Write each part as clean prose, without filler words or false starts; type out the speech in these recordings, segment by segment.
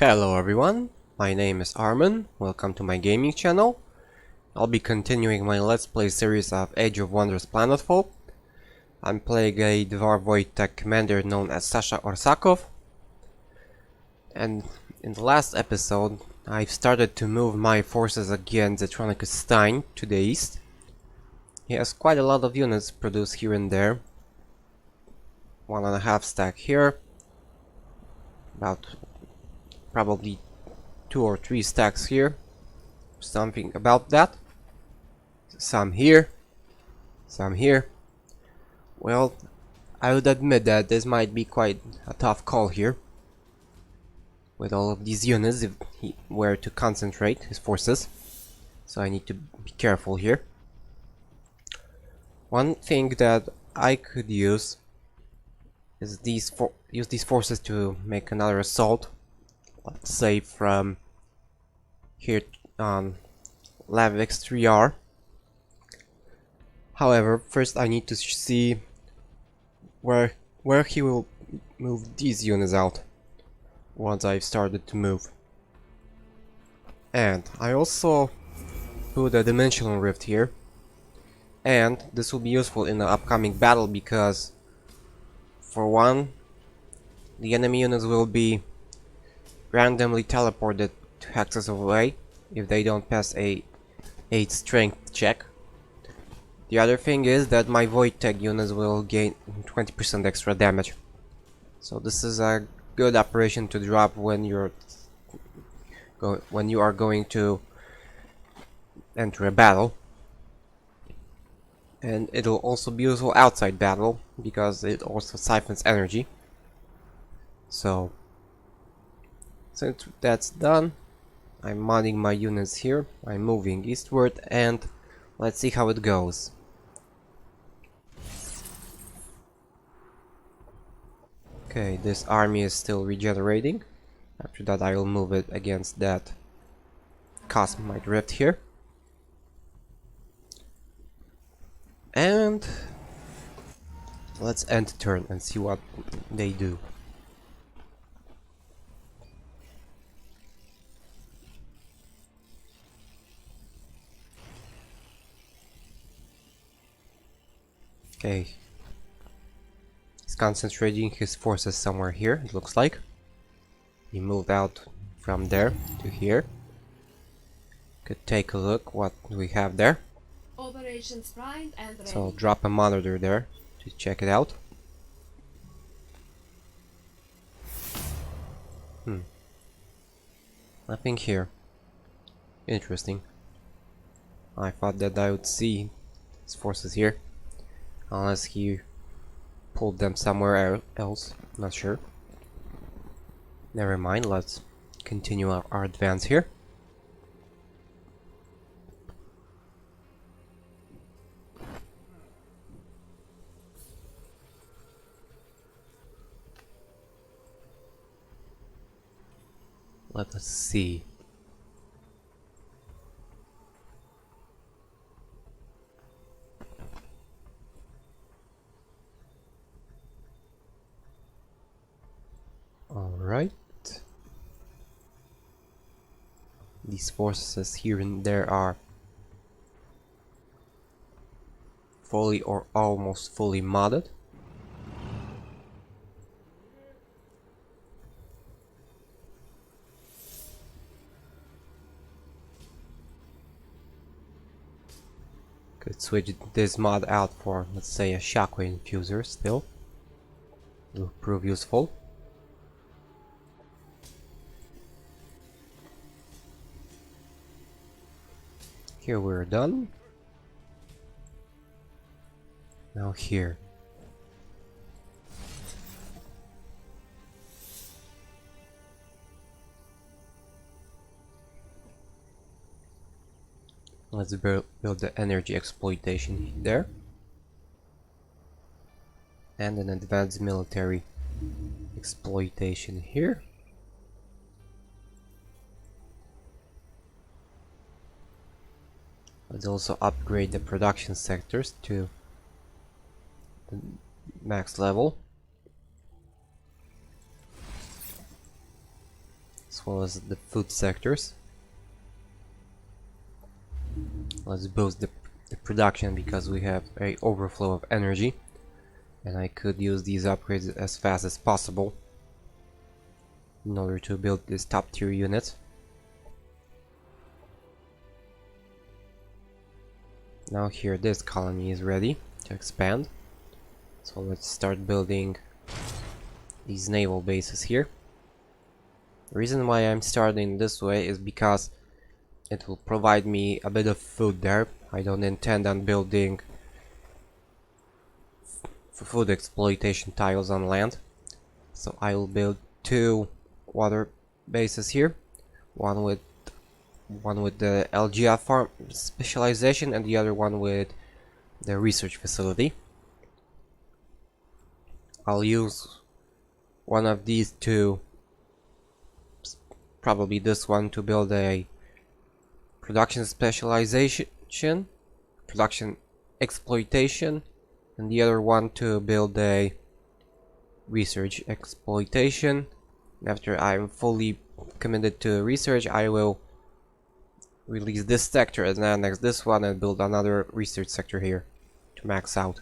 Hello everyone, my name is Armin, welcome to my gaming channel. I'll be continuing my Let's Play series of Age of Wonders Planetfall. I'm playing a Dvar Voidtech commander known as Sascha Orsakov. And in the last episode, I've started to move my forces against Zetronicus Stein to the east. He has quite a lot of units produced here and there. 1.5 stack here. About probably 2 or 3 stacks here. Something about that. Some here. Some here. Well, I would admit that this might be quite a tough call here. With all of these units, if he were to concentrate his forces. So I need to be careful here. One thing that I could use is use these forces to make another assault. Let's say from here on Lavix 3R. However, first I need to see where he will move these units out once I've started to move. And I also put a dimensional rift here, and this will be useful in the upcoming battle because, for one, the enemy units will be randomly teleported to hexes away if they don't pass a 8 strength check. The other thing is that my Voidtech units will gain 20% extra damage. So this is a good operation to drop when you are going to enter a battle. And it'll also be useful outside battle because it also siphons energy. So since that's done, I'm modding my units here. I'm moving eastward and let's see how it goes. Okay, this army is still regenerating. After that I will move it against that Cosmite Rift here. And let's end turn and see what they do. Okay. He's concentrating his forces somewhere here, it looks like. He moved out from there to here. Could take a look what we have there. Operations primed and ready. So I'll drop a monitor there to check it out. Nothing here. Interesting. I thought that I would see his forces here. Unless he pulled them somewhere else. Not sure. Never mind, let's continue our advance here. Let us see. Alright. These forces here and there are fully or almost fully modded. Could switch this mod out for, let's say, a shockwave infuser still. Will prove useful. Here we're done. Now here. Let's build the energy exploitation there. And an advanced military exploitation here. Let's also upgrade the production sectors to the max level. as well as the food sectors. Let's boost the production because we have a overflow of energy, and I could use these upgrades as fast as possible in order to build this top tier unit. Now here this colony is ready to expand, so let's start building these naval bases here. The reason why I'm starting this way is because it will provide me a bit of food there. I don't intend on building food exploitation tiles on land, so I will build 2 water bases here, one with the LGF farm specialization and the other one with the research facility. I'll use one of these two, probably this one, to build a production specialization, production exploitation, and the other one to build a research exploitation. After I'm fully committed to research, I will release this sector and annex this one and build another research sector here to max out.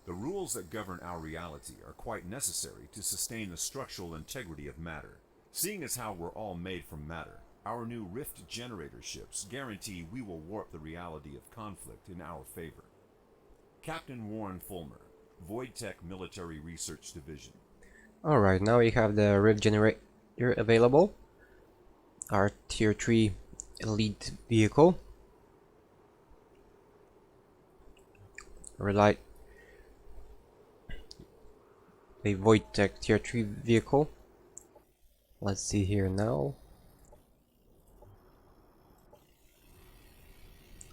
The rules that govern our reality are quite necessary to sustain the structural integrity of matter. Seeing as how we're all made from matter, our new rift generator ships guarantee we will warp the reality of conflict in our favor. Captain Warren Fulmer, Voidtech Military Research Division. Alright, now we have the rift generator available. Our tier 3 elite vehicle. A Voidtech tier 3 vehicle. Let's see here now.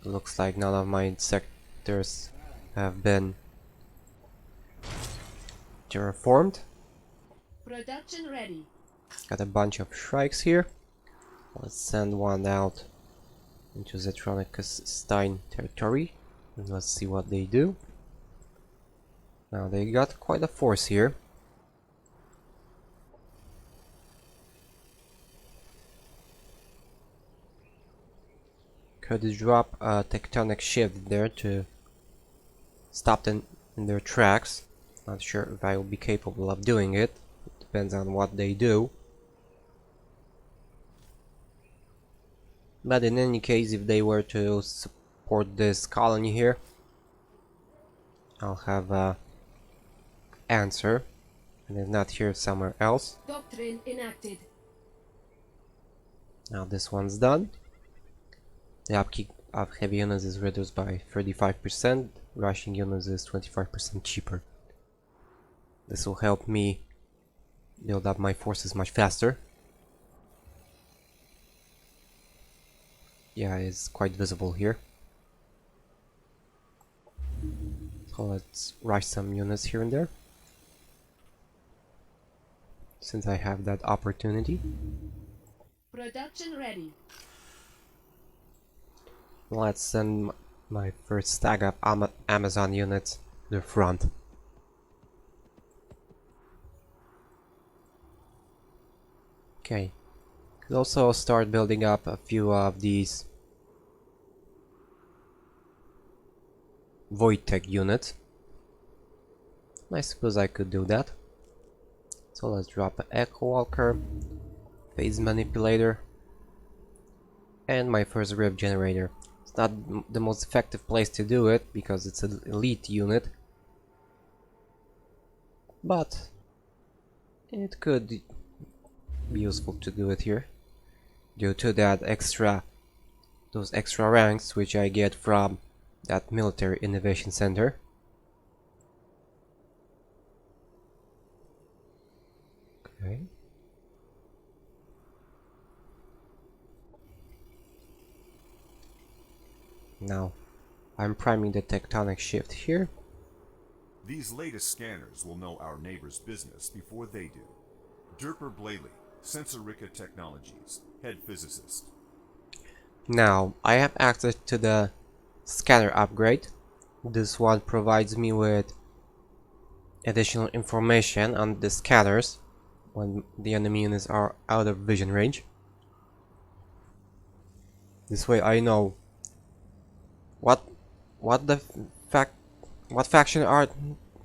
Looks like none of my sectors have been terraformed. Production ready. Got a bunch of shrikes here. Let's send one out into Zetronicus territory and let's see what they do. Now they got quite a force here. Could drop a tectonic shift there to stop them in their tracks. Not sure if I will be capable of doing it. Depends on what they do. But in any case, if they were to support this colony here, I'll have a answer. And if not here, somewhere else. Doctrine enacted. Now this one's done. The upkeep of heavy units is reduced by 35%. Rushing units is 25% cheaper. This will help me build up my forces much faster. Yeah, it's quite visible here. So let's rush some units here and there, since I have that opportunity. Production ready. Let's send my first stack of Amazon units to the front. Okay. Could also start building up a few of these Voidtech units. I suppose I could do that. So let's drop an Echo Walker, Phase Manipulator, and my first rift generator. It's not the most effective place to do it because it's an elite unit, but it could be useful to do it here due to those extra ranks which I get from that military innovation center. Okay. Now I'm priming the tectonic shift here. These latest scanners will know our neighbor's business before they do. Derper Blaley, Sensorica Technologies, head physicist. Now I have access to the scanner upgrade. This one provides me with additional information on the scanners when the enemy units are out of vision range. This way I know what faction are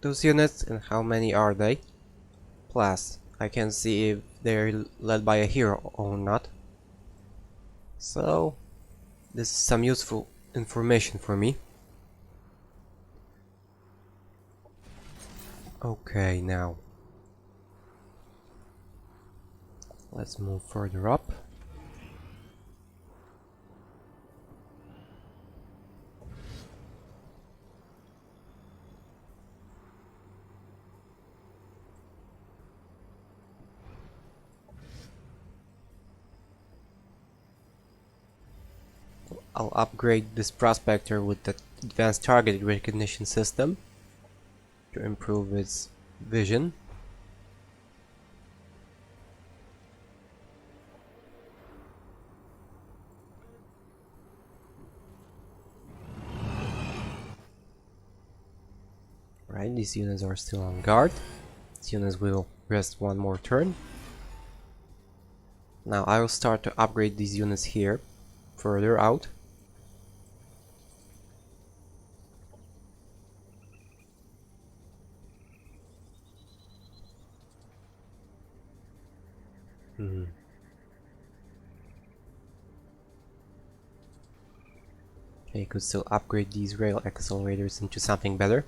those units and how many are they. Plus, I can see if they're led by a hero or not. So, this is some useful information for me. Okay, now let's move further up. I'll upgrade this prospector with the advanced target recognition system to improve its vision. Right, these units are still on guard. These units will rest one more turn. Now I will start to upgrade these units here, further out. Okay, could still upgrade these rail accelerators into something better.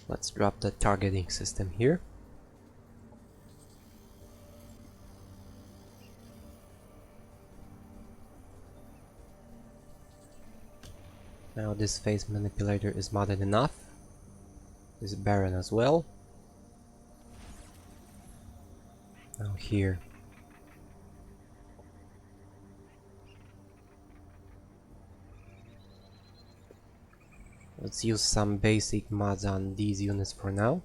Let's drop the targeting system here. Now this phase manipulator is modded enough. This Baron as well. Now here. Let's use some basic mods on these units for now.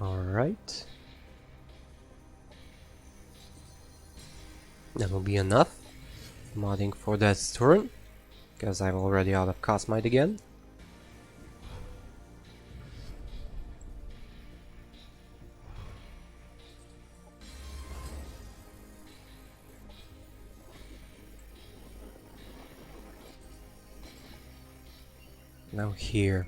Alright. That will be enough modding for that turn, because I'm already out of Cosmite again. Now here.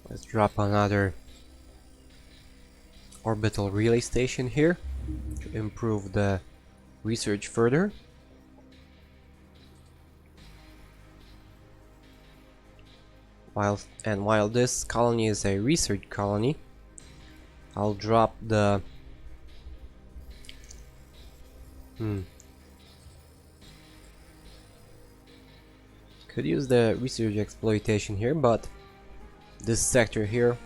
Let's drop another orbital relay station here to improve the research further. While this colony is a research colony, I'll drop the could use the research exploitation here, but this sector here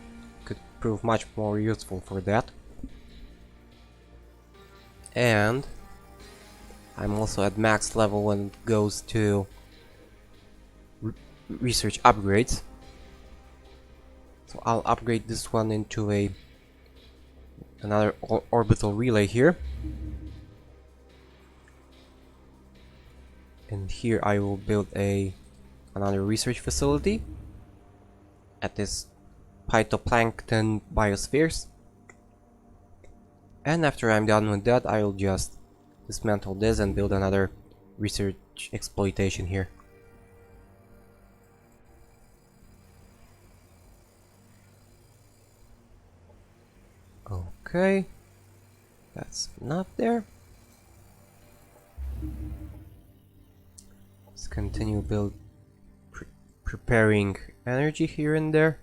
could prove much more useful for that. And I'm also at max level when it goes to research upgrades. So I'll upgrade this one into another orbital relay here. And here I will build another research facility at this phytoplankton biospheres. And after I'm done with that, I will just dismantle this and build another research exploitation here. Okay, that's enough there. Let's continue preparing energy here and there.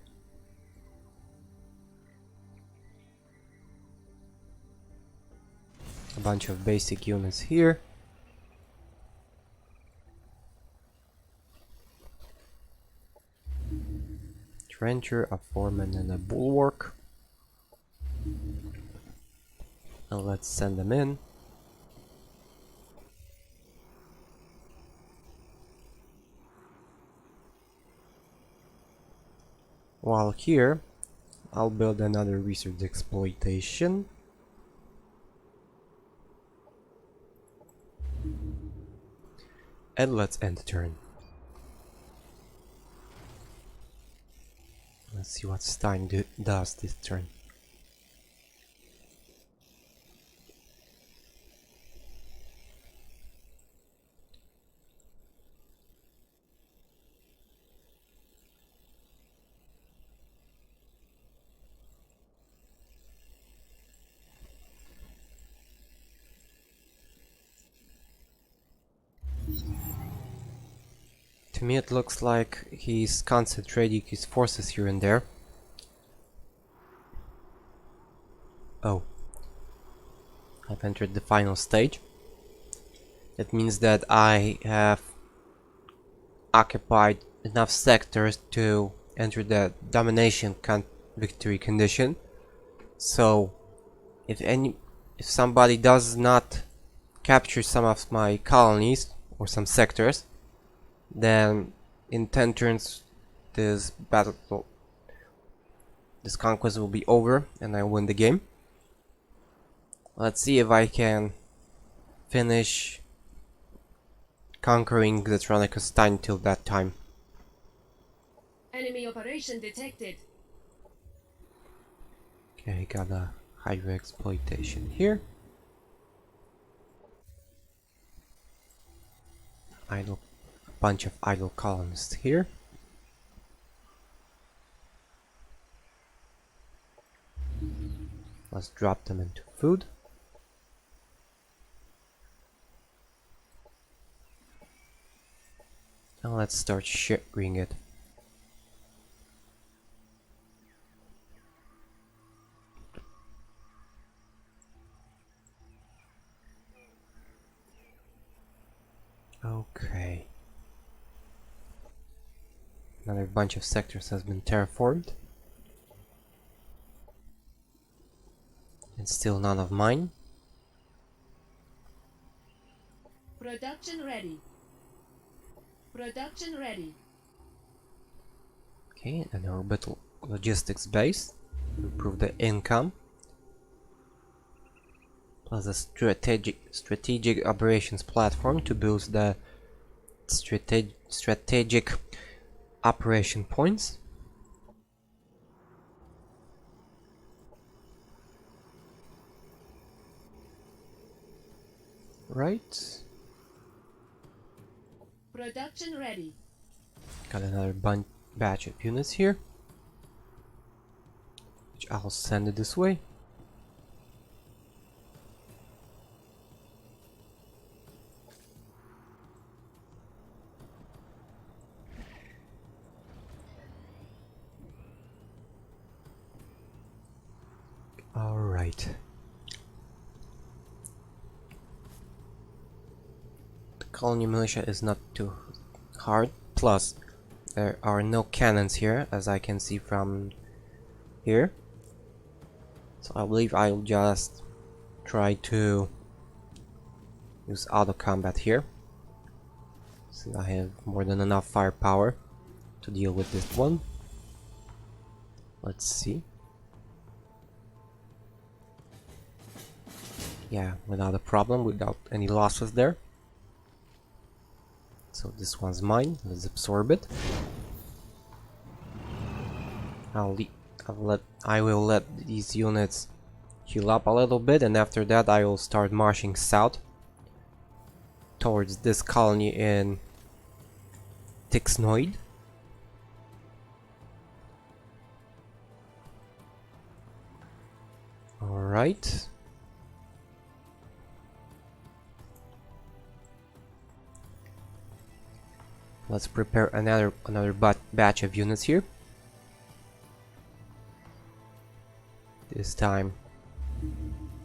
a bunch of basic units here. Trencher, a foreman, and a bulwark. Now let's send them in. While here, I'll build another research exploitation. And let's end turn. Let's see what Stein does this turn. To me it looks like he's concentrating his forces here and there. Oh. I've entered the final stage. That means that I have occupied enough sectors to enter the domination victory condition. So if somebody does not capture some of my colonies or some sectors, then in 10 turns this conquest will be over and I win the game. Let's see if I can finish conquering the Stein till that time. Enemy operation detected. Okay, got a hydro exploitation here. Bunch of idle colonists here. Let's drop them into food. Now let's start sharing it. Okay. Another bunch of sectors has been terraformed. And still none of mine. Production ready. Production ready. Okay, an orbital logistics base. Improve the income. Plus a strategic operations platform to boost the strategic operation points. Right. Production ready. Got another batch of units here, which I'll send it this way. Alright. The colony militia is not too hard, plus there are no cannons here, as I can see from here. So I believe I'll just try to use auto combat here. So I have more than enough firepower to deal with this one. Let's see. Yeah, without a problem, without any losses there. So this one's mine. Let's absorb it. I will let these units heal up a little bit, and after that I will start marching south towards this colony in Tixnoid. Alright. Let's prepare another batch of units here. This time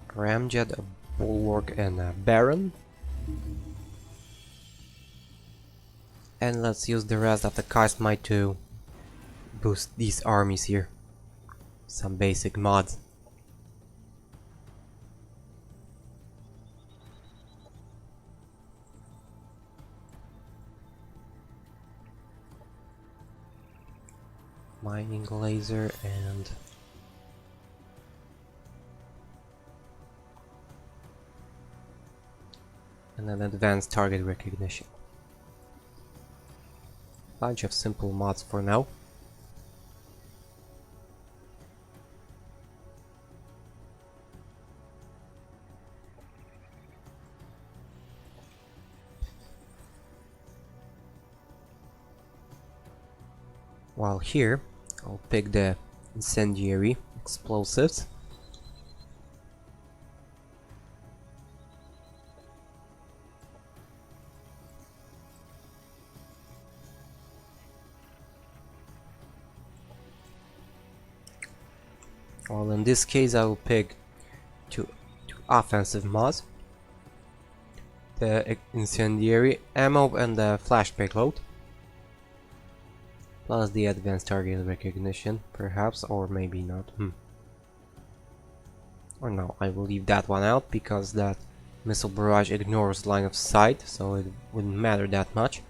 ramjet, a Bulwark and a Baron. And let's use the rest of the Cast Might to boost these armies here. Some basic mods. Mining laser and an advanced target recognition. Bunch of simple mods for now. While here, I'll pick the incendiary explosives. Well, in this case, I will pick two offensive mods: the incendiary ammo and the flash payload, plus the advanced target recognition, perhaps, or maybe not. Or no, I will leave that one out because that missile barrage ignores line of sight, so it wouldn't matter that much.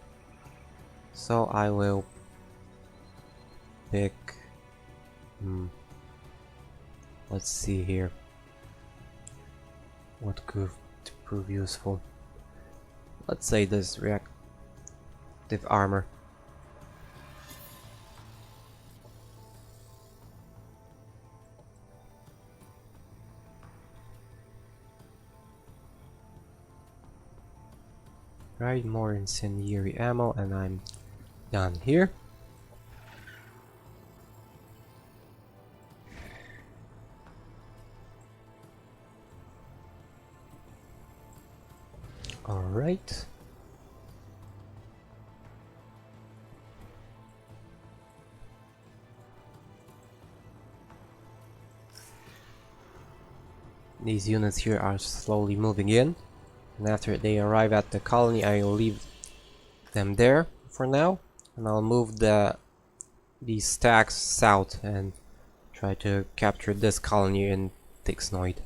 So I will pick. Let's see here. What could prove useful? Let's say this reactive armor. Right, more incendiary ammo, and I'm done here. Alright. These units here are slowly moving in, and after they arrive at the colony, I will leave them there for now, and I'll move these stacks south and try to capture this colony in Tixnoid.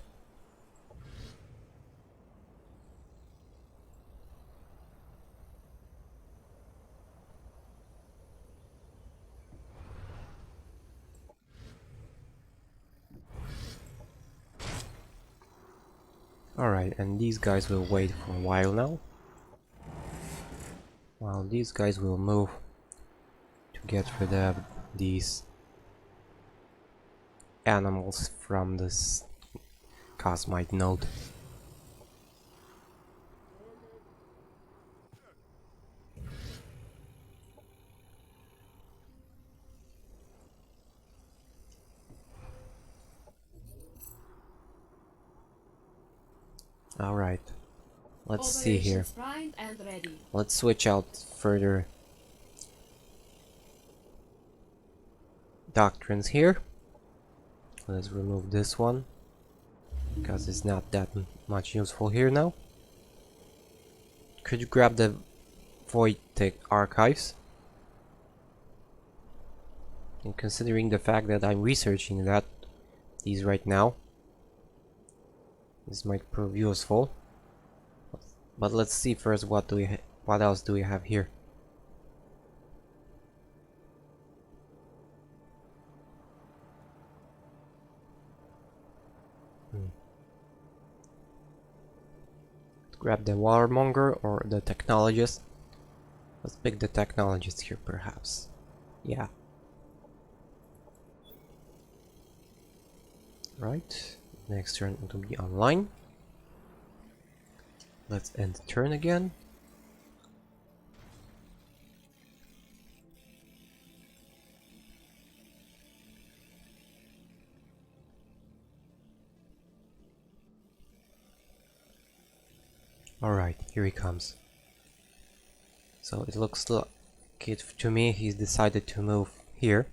Alright, and these guys will wait for a while now, while these guys will move to get rid of these animals from this Cosmite node. Alright, let's see here. Operations primed and ready. Let's switch out further doctrines here. Let's remove this one because it's not that much useful here now. Could you grab the Voidtech archives? And considering the fact that I'm researching these right now, this might prove useful. But let's see first what else do we have here. Grab the warmonger or the technologist. Let's pick the technologist here, perhaps. Yeah. Right. Next turn it will be online. Let's end turn again. Alright, here he comes. So it looks like to me he's decided to move here.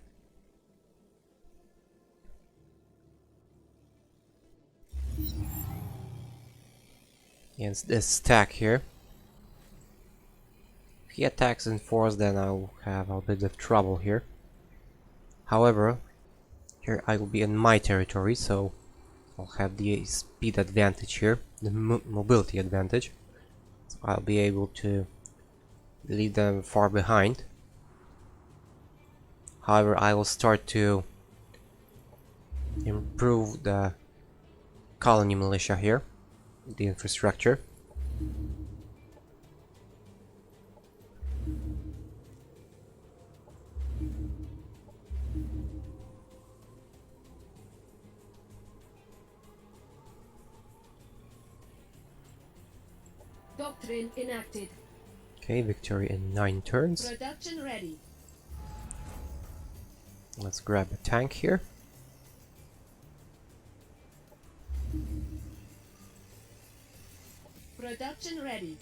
against this stack here. If he attacks in force, then I'll have a bit of trouble here. However, here I will be in my territory, so I'll have the speed advantage here, the mobility advantage. So I'll be able to leave them far behind. However, I will start to improve the colony militia here, the infrastructure. Doctrine enacted. Okay, victory in 9 turns. Production ready. Let's grab a tank here. Production ready.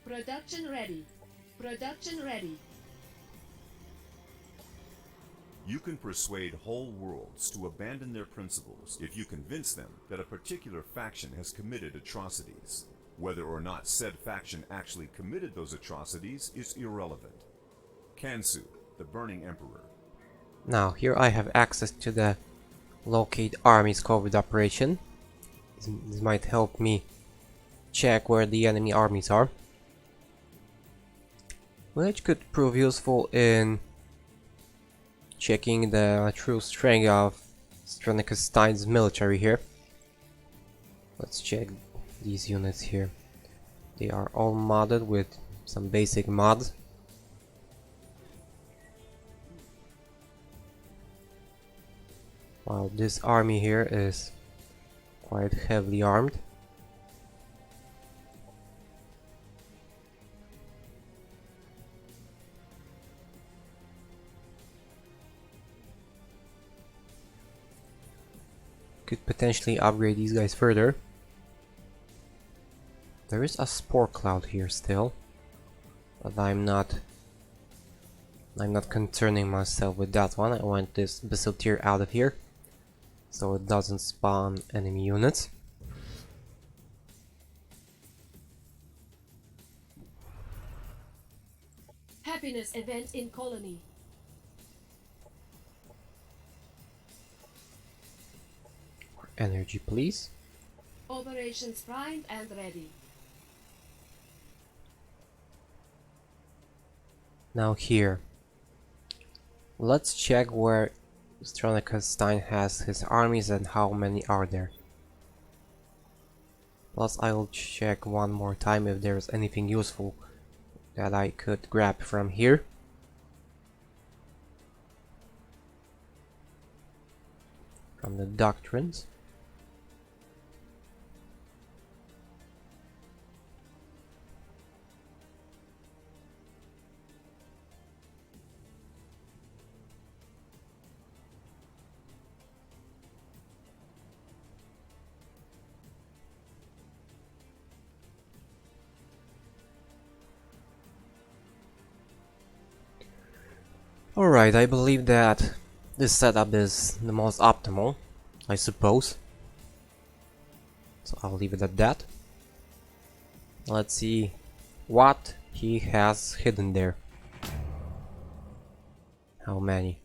Production ready. Production ready. You can persuade whole worlds to abandon their principles if you convince them that a particular faction has committed atrocities. Whether or not said faction actually committed those atrocities is irrelevant. Kansu, the Burning Emperor. Now, here I have access to the locate armies COVID operation. This might help me check where the enemy armies are, which could prove useful in checking the true strength of Stronicus Stein's military here. Let's check these units here. They are all modded with some basic mods. While this army here is quite heavily armed. Could potentially upgrade these guys further. There is a spore cloud here still, but I'm not concerning myself with that one. I want this Basilier out of here, so it doesn't spawn enemy units. Happiness event in colony. Energy, please. Operations primed and ready. Now here, let's check where Stronicus Stein has his armies and how many are there. Plus I will check one more time if there's anything useful that I could grab from here. From the doctrines. Alright, I believe that this setup is the most optimal, I suppose. So I'll leave it at that. Let's see what he has hidden there. How many?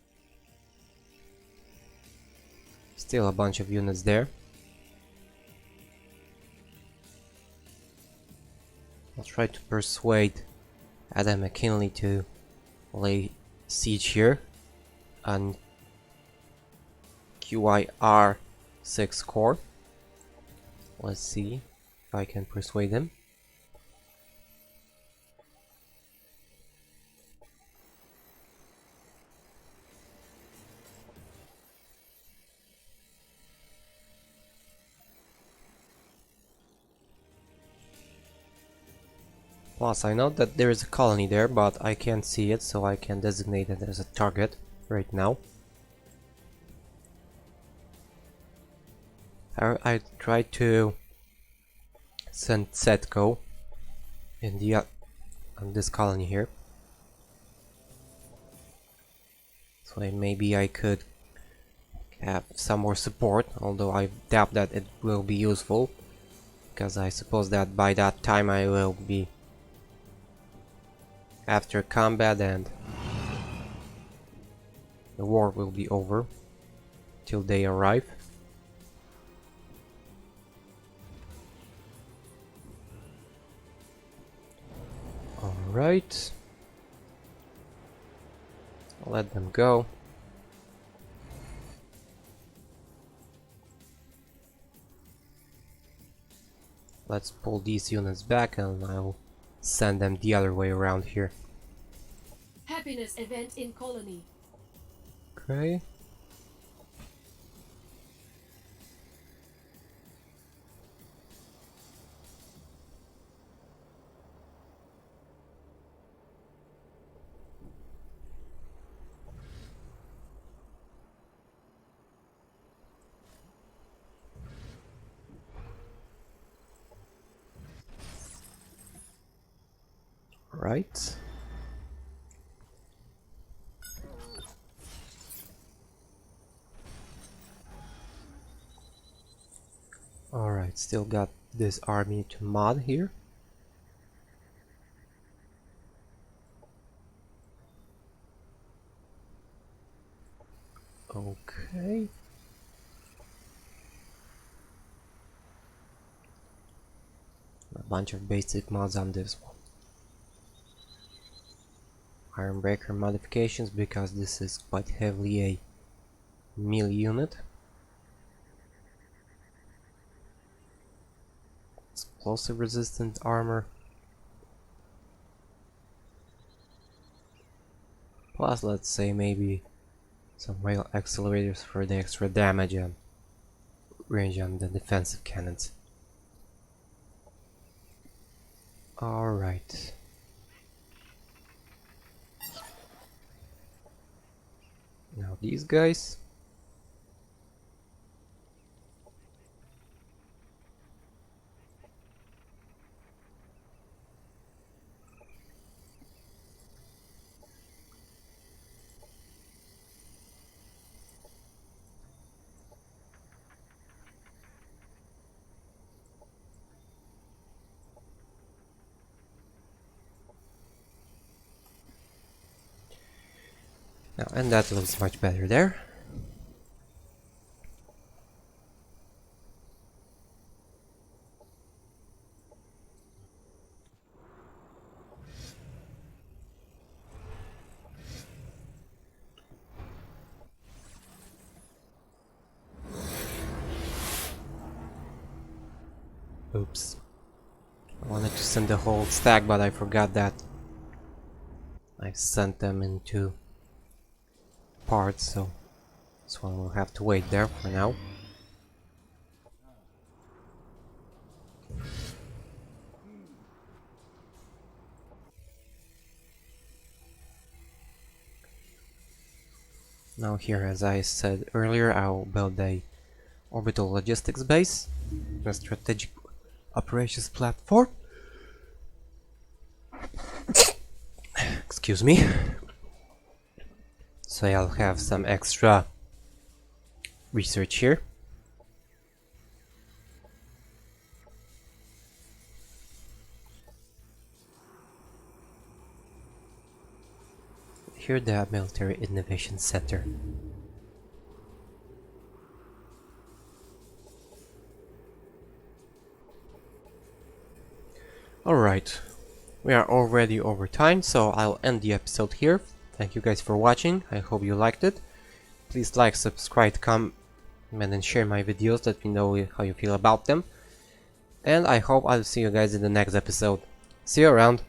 Still a bunch of units there. I'll try to persuade Adam McKinley to lay siege here on QIR 6 core. Let's see if I can persuade him. Plus, I know that there is a colony there, but I can't see it, so I can designate it as a target right now. I tried to send Setco in the on this colony here, so maybe I could have some more support, although I doubt that it will be useful, because I suppose that by that time I will be after combat and the war will be over till they arrive. Alright. I'll let them go. Let's pull these units back and I'll send them the other way around here. Happiness event in colony. Okay. Right. Alright, still got this army to mod here. Okay. A bunch of basic mods on this one. Ironbreaker modifications because this is quite heavily a melee unit. Explosive resistant armor. Plus, let's say maybe some rail accelerators for the extra damage and range on the defensive cannons. Alright. Now these guys. Now, and that looks much better there. Oops. I wanted to send the whole stack, but I forgot that I sent them into parts, so this one will have to wait there for now. Now here, as I said earlier, I'll build a orbital logistics base, a strategic operations platform. Excuse me. So I'll have some extra research here. Here the Military Innovation Center. Alright, we are already over time, so I'll end the episode here. Thank you guys for watching, I hope you liked it. Please like, subscribe, comment and share my videos, let me know how you feel about them. And I hope I'll see you guys in the next episode. See you around!